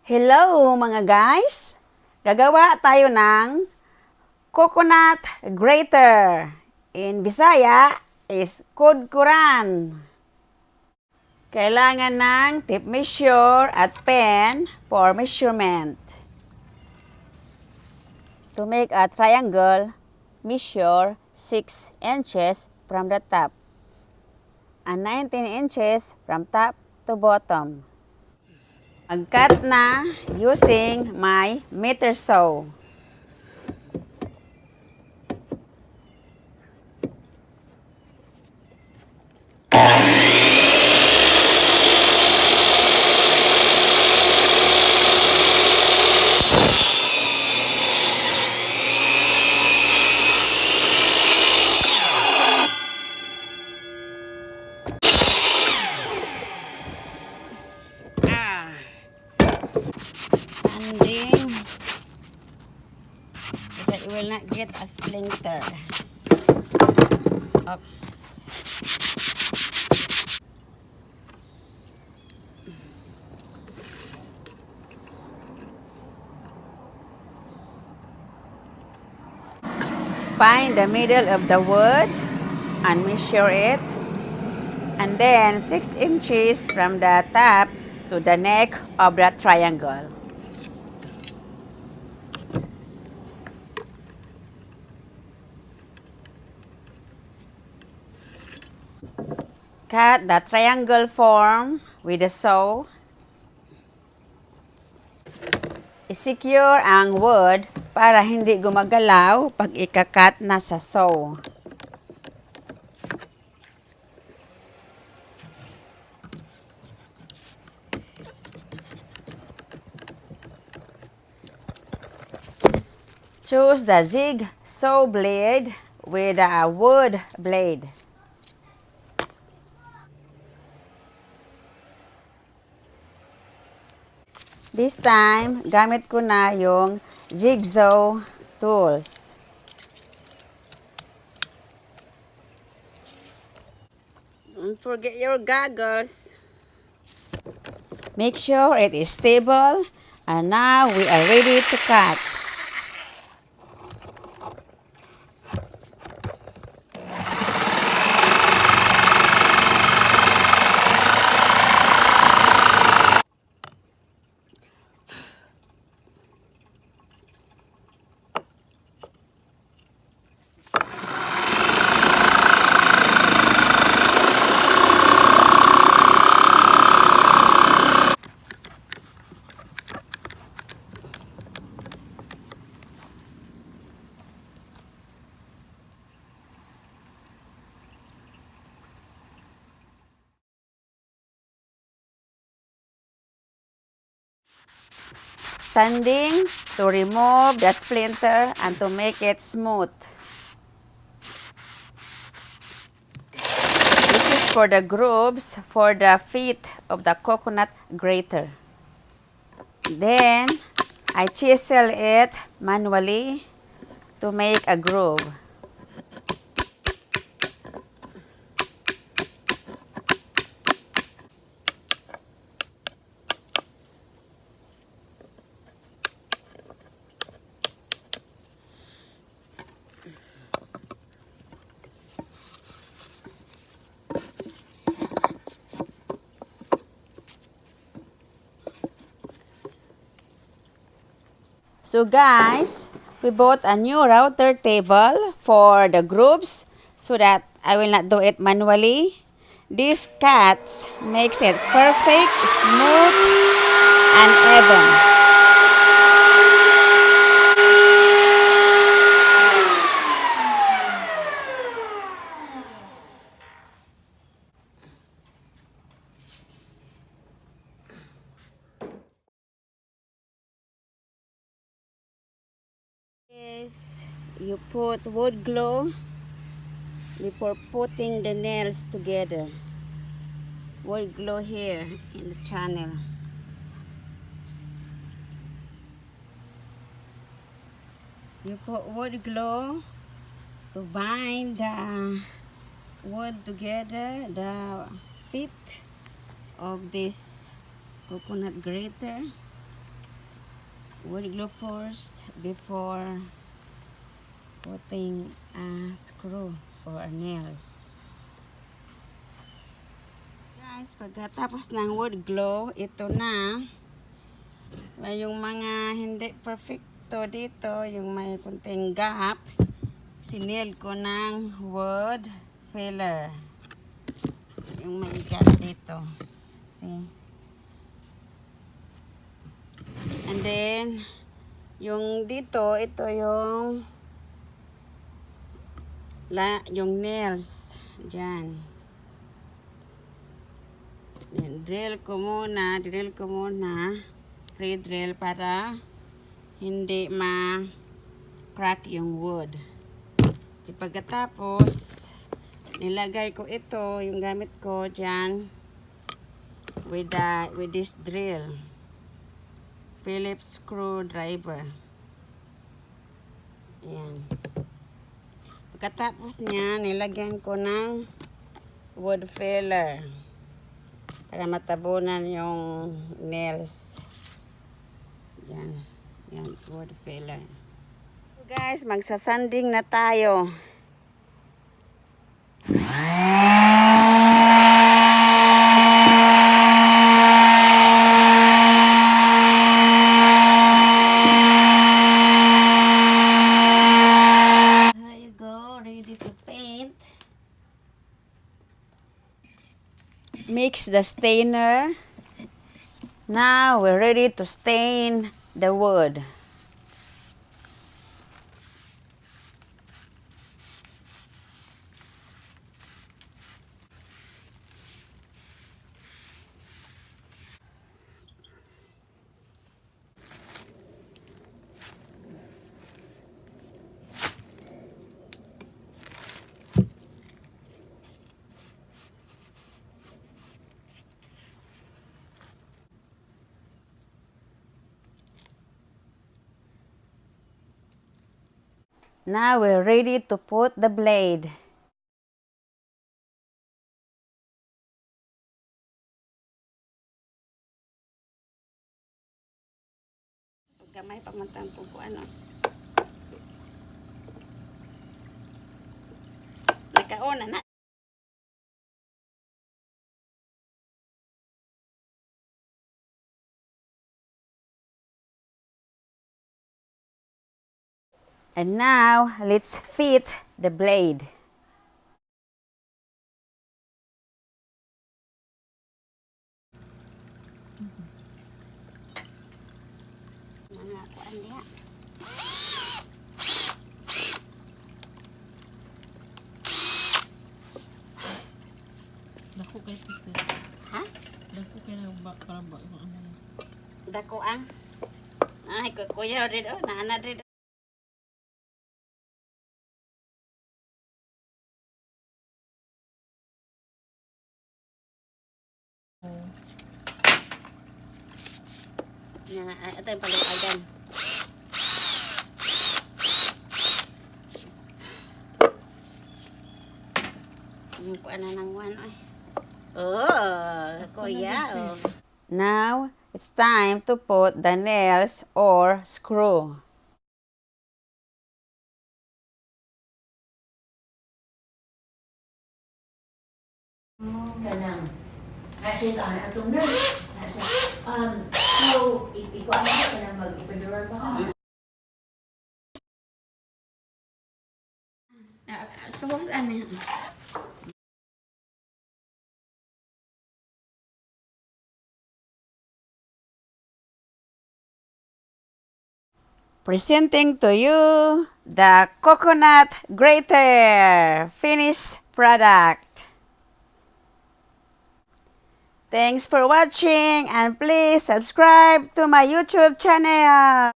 Hello mga guys! Gagawa tayo ng coconut grater. In Bisaya is Kudkoran. Kailangan ng tape measure at pen for measurement. To make a triangle, measure 6 inches from the top and 19 inches from top to bottom. Mag-cut na using my meter saw. Sanding so that it will not get a splinter. Oops. Find the middle of the wood and measure it, and then 6 inches from the top to the neck of the triangle. Cut the triangle form with the saw. I-secure ang wood para hindi gumagalaw pag ikakat na sa saw. Choose the jigsaw blade with a wood blade. This time, gamit ko na yung jigsaw tools. Don't forget your goggles. Make sure it is stable, and now we are ready to cut. Sanding to remove the splinter and to make it smooth. This is for the grooves for the feet of the coconut grater. Then, I chisel it manually to make a groove. So guys, we bought a new router table for the grooves so that I will not do it manually. This cut makes it perfect, smooth, and even. You put wood glue before putting the nails together. Wood glue here in the channel. You put wood glue to bind the wood together, the feet of this coconut grater. wood glue first before putting a screw for our nails. Guys, pagkatapos ng wood glue, ito na. Yung mga hindi perfecto dito, yung may kunting gap, sinil ko ng wood filler. Yung may gap dito. See? And then, yung dito, ito yung nails. Diyan. Yan, drill ko muna. Pre-drill para hindi ma-crack yung wood. So, pagkatapos, nilagay ko ito, yung gamit ko dyan, with this drill. Phillips screwdriver. Ayan. Pagkatapos niya, nilagyan ko ng wood filler para matabunan yung nails. Yan. Yan, wood filler. So guys, magsasanding na tayo. Mix the stainer. Now we're ready to stain the wood. Now we're ready to put the blade. So gamay pamantang po ano. Nakauna na. And now let's fit the blade. Mga kuan niya. Dako kay Ceci. Ha? Dako kay na para ba ano. Dako ang. Ay, kuya rin oh, nana rin. Ito yung palukagan. Yung kuan na ng one ay. Oh, kuya oh. Now, it's time to put the nails or screw. Kanang kasi ang atong na so ikuan na kanang mag-epidural pa ka. So, what's ano? Presenting to you the coconut grater finished product. Thanks for watching and please subscribe to my YouTube channel.